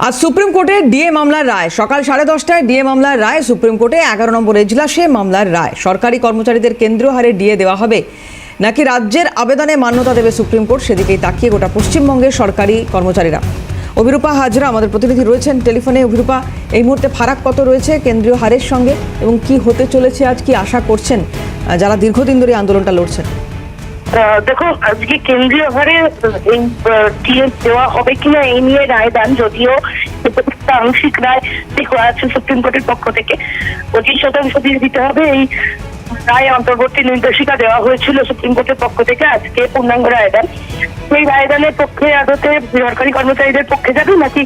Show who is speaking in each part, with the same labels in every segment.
Speaker 1: আজ সুপ্রিম কোর্টে ডিএ মামলার রায়। সকাল 10:30টায় ডিএ মামলার রায়। সুপ্রিম কোর্টে 11 নম্বর এজলাসে মামলার রায়। সরকারি কর্মচারীদের কেন্দ্রীয় হারে ডিএ দেওয়া হবে নাকি রাজ্যের আবেদনে মান্যতা দেবে সুপ্রিম কোর্ট, সেদিকেই তাকিয়ে গোটা পশ্চিমবঙ্গের সরকারি কর্মচারীরা। অভিরূপা হাজরা আমাদের প্রতিনিধি রয়েছেন টেলিফোনে। অভিরূপা, এই মুহূর্তে ফারাক কত রয়েছে কেন্দ্রীয় হারের সঙ্গে এবং কি হতে চলেছে আজ, কি আশা করছেন যারা দীর্ঘদিন ধরে আন্দোলনটা লড়ছেন?
Speaker 2: দেখো, আজকে কেন্দ্রীয় হারে এই ডিএ দেওয়া হবে কিনা এই নিয়ে রায়দান, যদিও আংশিক রায় দেওয়া আছে সুপ্রিম কোর্টের পক্ষ থেকে। 25% দিয়ে দিতে হবে, এই রায় অন্তর্বর্তী নির্দেশিকা দেওয়া হয়েছিল সুপ্রিম কোর্টের পক্ষ থেকে। আজকে পূর্ণাঙ্গ রায়দান। এই রায়দানের পক্ষে আদতে সরকারি কর্মচারীদের পক্ষে যাবে নাকি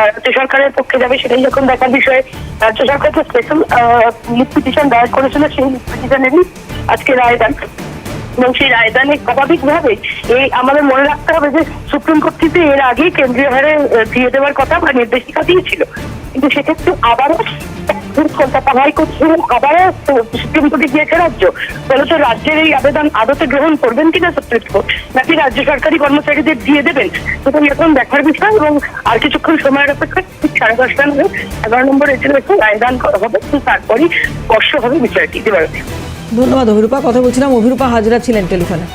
Speaker 2: রাজ্য সরকারের পক্ষে যাবে, সেটাই যখন দেখার বিষয়। রাজ্য সরকার তো স্পেশাল পিটিশন দায়ের করেছিল, সেই পিটিশনেরই আজকে রায়দান। এবং সেই রায়দানে স্বাভাবিকভাবে এই আমাদের মনে রাখতে হবে যে সুপ্রিম কোর্ট কিন্তু এর আগেই কেন্দ্রীয় হারে দিয়ে দেওয়ার কথা বা নির্দেশিকা দিয়েছিল, কিন্তু সেক্ষেত্রে আবারও কলকাতা হাইকোর্ট আবারও সুপ্রিম কোর্টে গিয়েছে রাজ্য। ফলত রাজ্যের এই আবেদন আদতে গ্রহণ করবেন কিনা সুপ্রিম কোর্ট, নাকি রাজ্য সরকারি কর্মচারীদের দিয়ে দেবেন, সেটা এখন দেখার বিষয়। এবং আর কিছুক্ষণ সময়ের অপেক্ষা 10:30 11 নম্বর এজলাসে রায়দান করা হবে, তারপরই স্পষ্ট হবে বিষয়টি।
Speaker 1: ধন্যবাদ অভিরূপা। কথা বলছিলাম, অভিরূপা হাজরা ছিলেন টেলিফোনে।